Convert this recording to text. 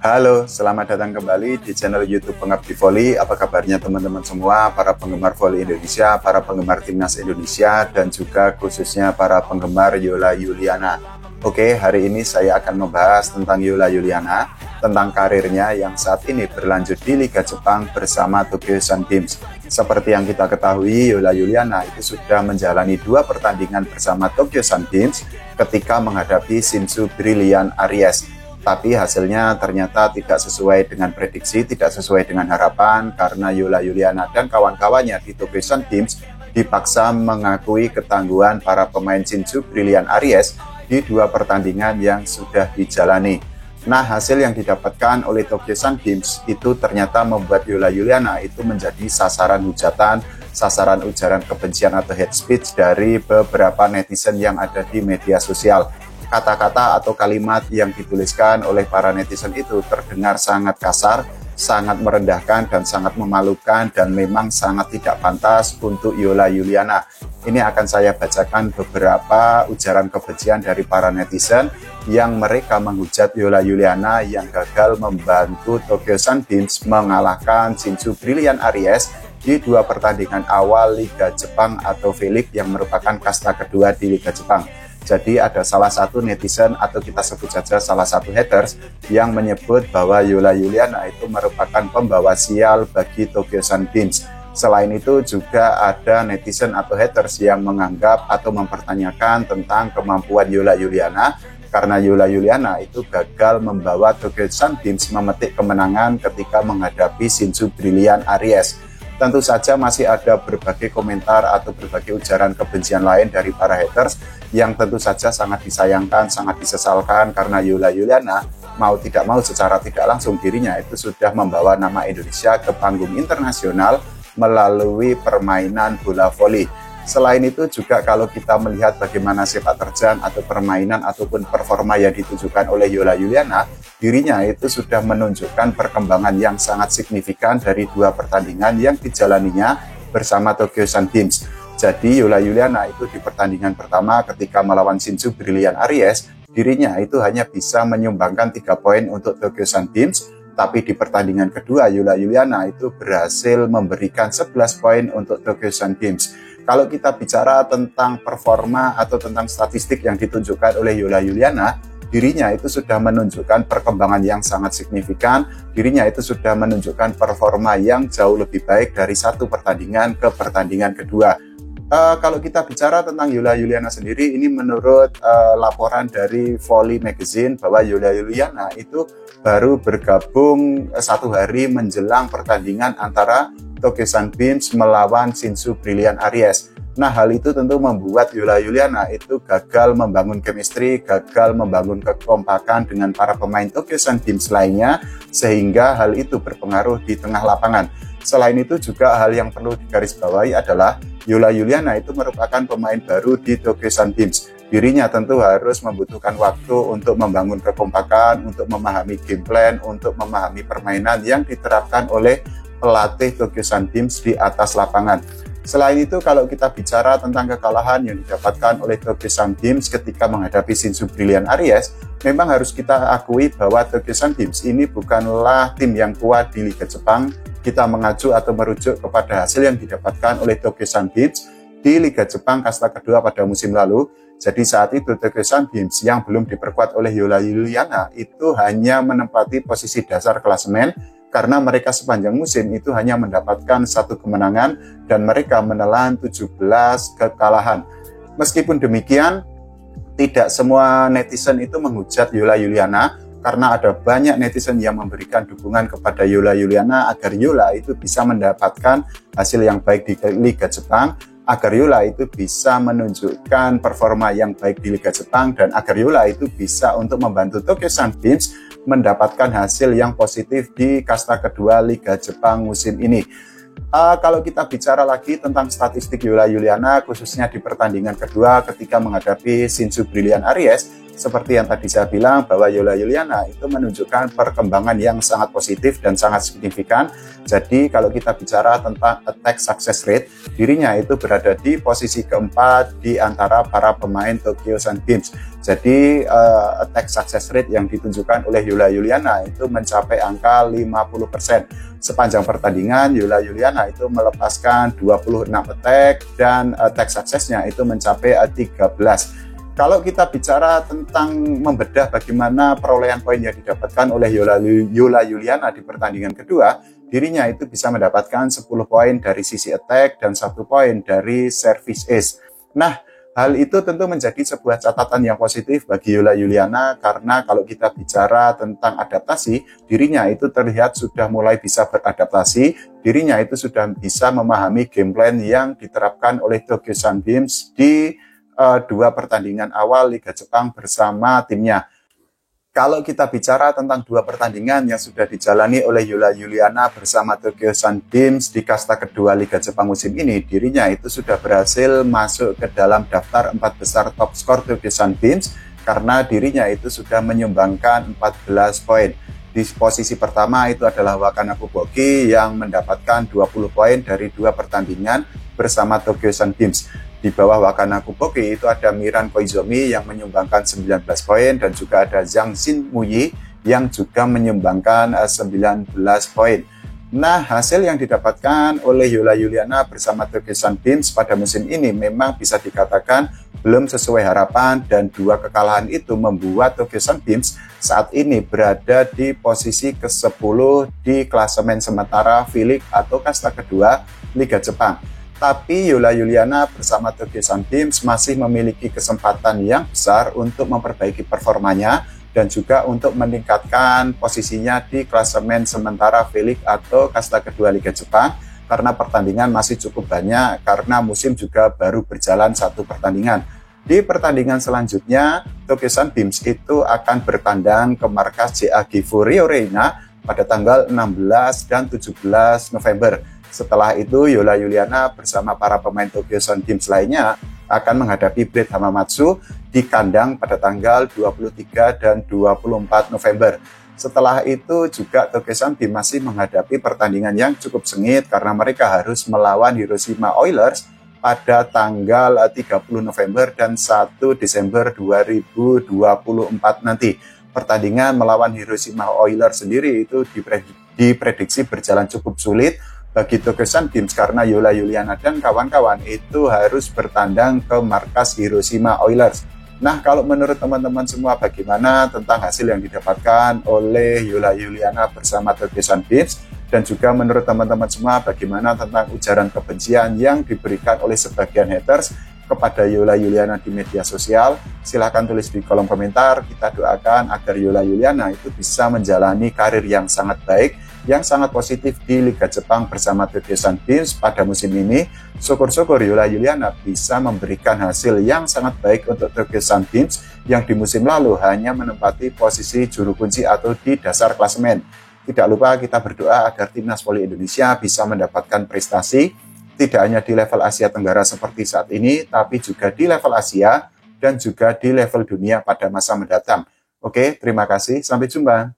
Halo, selamat datang kembali di channel YouTube Pengabdi Voli. Apa kabarnya teman-teman semua, para penggemar voli Indonesia, para penggemar timnas Indonesia, dan juga khususnya para penggemar Yola Yuliana. Oke, hari ini saya akan membahas tentang Yola Yuliana, tentang karirnya yang saat ini berlanjut di Liga Jepang bersama Tokyo Sun Games. Seperti yang kita ketahui, Yola Yuliana itu sudah menjalani 2 pertandingan bersama Tokyo Sun Games ketika menghadapi Shinsu Brilliant Aries. Tapi hasilnya ternyata tidak sesuai dengan prediksi, tidak sesuai dengan harapan, karena Yola Yuliana dan kawan-kawannya di Tokyo Sun Games dipaksa mengakui ketangguhan para pemain Shinsu Brilliant Aries di 2 pertandingan yang sudah dijalani. Nah, hasil yang didapatkan oleh Tokyo Sun Games itu ternyata membuat Yola Yuliana itu menjadi sasaran hujatan, sasaran ujaran kebencian atau hate speech dari beberapa netizen yang ada di media sosial. Kata-kata atau kalimat yang dituliskan oleh para netizen itu terdengar sangat kasar, sangat merendahkan, dan sangat memalukan, dan memang sangat tidak pantas untuk Yola Yuliana. Ini akan saya bacakan beberapa ujaran kebencian dari para netizen yang mereka menghujat Yola Yuliana yang gagal membantu Tokyo Sun Games mengalahkan Shinsu Brilliant Aries di 2 pertandingan awal Liga Jepang atau V-League yang merupakan kasta kedua di Liga Jepang. Jadi ada salah satu netizen atau kita sebut saja salah satu haters yang menyebut bahwa Yola Yuliana itu merupakan pembawa sial bagi Tokyo Sun Games. Selain itu juga ada netizen atau haters yang menganggap atau mempertanyakan tentang kemampuan Yola Yuliana karena Yola Yuliana itu gagal membawa Tokyo Sun Games memetik kemenangan ketika menghadapi Shinsu Brilliant Aries. Tentu saja masih ada berbagai komentar atau berbagai ujaran kebencian lain dari para haters yang tentu saja sangat disayangkan, sangat disesalkan karena Yola Yuliana mau tidak mau secara tidak langsung dirinya itu sudah membawa nama Indonesia ke panggung internasional melalui permainan bola voli. Selain itu juga kalau kita melihat bagaimana sepak terjang atau permainan ataupun performa yang ditunjukkan oleh Yola Yuliana, dirinya itu sudah menunjukkan perkembangan yang sangat signifikan dari 2 pertandingan yang dijalaninya bersama Tokyo Sun Games. Jadi Yola Yuliana itu di pertandingan pertama ketika melawan Shinsu Brilliant Aries, dirinya itu hanya bisa menyumbangkan 3 poin untuk Tokyo Sun Games, tapi di pertandingan kedua Yola Yuliana itu berhasil memberikan 11 poin untuk Tokyo Sun Games. Kalau kita bicara tentang performa atau tentang statistik yang ditunjukkan oleh Yola Yuliana, dirinya itu sudah menunjukkan perkembangan yang sangat signifikan, dirinya itu sudah menunjukkan performa yang jauh lebih baik dari 1 pertandingan ke pertandingan kedua. Kalau kita bicara tentang Yola Yuliana sendiri, ini menurut laporan dari Volley Magazine bahwa Yola Yuliana itu baru bergabung 1 hari menjelang pertandingan antara Tokyo Sun Games melawan Shinsu Brilliant Aries. Nah, hal itu tentu membuat Yola Yuliana itu gagal membangun chemistry, gagal membangun kekompakan dengan para pemain Tokyo Sun Games lainnya, sehingga hal itu berpengaruh di tengah lapangan. Selain itu juga hal yang perlu digarisbawahi adalah Yola Yuliana itu merupakan pemain baru di Tokyo Sun Games. Dirinya tentu harus membutuhkan waktu untuk membangun kekompakan, untuk memahami game plan, untuk memahami permainan yang diterapkan oleh pelatih Tokyo Sun Games di atas lapangan. Selain itu, kalau kita bicara tentang kekalahan yang didapatkan oleh Tokyo Sun Games ketika menghadapi Shinsu Brilliant Aries, memang harus kita akui bahwa Tokyo Sun Games ini bukanlah tim yang kuat di Liga Jepang. Kita mengacu atau merujuk kepada hasil yang didapatkan oleh Tokyo Sun Games di Liga Jepang kasta kedua pada musim lalu. Jadi saat itu Tokyo Sun Games yang belum diperkuat oleh Yola Yuliana itu hanya menempati posisi dasar klasemen, karena mereka sepanjang musim itu hanya mendapatkan 1 kemenangan dan mereka menelan 17 kekalahan. Meskipun demikian, tidak semua netizen itu menghujat Yola Yuliana, karena ada banyak netizen yang memberikan dukungan kepada Yola Yuliana agar Yola itu bisa mendapatkan hasil yang baik di Liga Jepang, agar Yola itu bisa menunjukkan performa yang baik di Liga Jepang, dan agar Yola itu bisa untuk membantu Tokyo Sun Games mendapatkan hasil yang positif di kasta kedua Liga Jepang musim ini. Kalau kita bicara lagi tentang statistik Yola Yuliana, khususnya di pertandingan kedua ketika menghadapi Shinsu Brilliant Aries, seperti yang tadi saya bilang bahwa Yola Yuliana itu menunjukkan perkembangan yang sangat positif dan sangat signifikan. Jadi kalau kita bicara tentang attack success rate, dirinya itu berada di posisi keempat di antara para pemain Tokyo Sun Games. Jadi attack success rate yang ditunjukkan oleh Yola Juliana itu mencapai angka 50%. Sepanjang pertandingan, Yola Juliana itu melepaskan 26 attack dan attack successnya itu mencapai 13. Kalau kita bicara tentang membedah bagaimana perolehan poin yang didapatkan oleh Yola Juliana di pertandingan kedua, dirinya itu bisa mendapatkan 10 poin dari sisi attack dan 1 poin dari service ace. Nah, hal itu tentu menjadi sebuah catatan yang positif bagi Yola Juliana karena kalau kita bicara tentang adaptasi, dirinya itu terlihat sudah mulai bisa beradaptasi, dirinya itu sudah bisa memahami game plan yang diterapkan oleh Tokyo Sunbeams di 2 pertandingan awal Liga Jepang bersama timnya. Kalau kita bicara tentang 2 pertandingan yang sudah dijalani oleh Yola Juliana bersama Tokyo Sunbeams di kasta kedua Liga Jepang musim ini, dirinya itu sudah berhasil masuk ke dalam daftar 4 besar top skor Tokyo Sunbeams karena dirinya itu sudah menyumbangkan 14 poin. Di posisi pertama itu adalah Wakana Kuboki yang mendapatkan 20 poin dari 2 pertandingan bersama Tokyo Sunbeams. Di bawah Wakana Kuboki itu ada Miran Koizumi yang menyumbangkan 19 poin dan juga ada Zhang Xinmuyi yang juga menyumbangkan 19 poin. Nah, hasil yang didapatkan oleh Yola Juliana bersama Tokyo Sunbeams pada musim ini memang bisa dikatakan belum sesuai harapan dan 2 kekalahan itu membuat Tokyo Sunbeams saat ini berada di posisi ke-10 di klasemen sementara V-League atau kasta kedua Liga Jepang. Tapi Yola Juliana bersama Tokyo Sunbeams masih memiliki kesempatan yang besar untuk memperbaiki performanya dan juga untuk meningkatkan posisinya di klasemen sementara V-League atau kasta kedua Liga Jepang karena pertandingan masih cukup banyak karena musim juga baru berjalan 1 pertandingan. Di pertandingan selanjutnya, Tokyo Sunbeams itu akan bertandang ke markas JAG Furio Reina pada tanggal 16 dan 17 November. Setelah itu, Yola Juliana bersama para pemain Tokyo Sunbeams lainnya akan menghadapi Blade Hamamatsu di kandang pada tanggal 23 dan 24 November. Setelah itu juga Tokyo Sunbeams masih menghadapi pertandingan yang cukup sengit karena mereka harus melawan Hiroshima Oilers pada tanggal 30 November dan 1 Desember 2024 nanti. Pertandingan melawan Hiroshima Oilers sendiri itu diprediksi berjalan cukup sulit bagi Tokyo Sunbeams karena Yola Juliana dan kawan-kawan itu harus bertandang ke markas Hiroshima Oilers. Nah, kalau menurut teman-teman semua bagaimana tentang hasil yang didapatkan oleh Yola Juliana bersama Tokyo Sunbeams dan juga menurut teman-teman semua bagaimana tentang ujaran kebencian yang diberikan oleh sebagian haters kepada Yola Juliana di media sosial? Silahkan tulis di kolom komentar. Kita doakan agar Yola Juliana itu bisa menjalani karir yang sangat baik, yang sangat positif di Liga Jepang bersama Tokyo Sunbeams pada musim ini. Syukur-syukur Yola Juliana bisa memberikan hasil yang sangat baik untuk Tokyo Sunbeams yang di musim lalu hanya menempati posisi juru kunci atau di dasar klasemen. Tidak lupa kita berdoa agar timnas voli Indonesia bisa mendapatkan prestasi tidak hanya di level Asia Tenggara seperti saat ini, tapi juga di level Asia dan juga di level dunia pada masa mendatang. Oke, terima kasih. Sampai jumpa.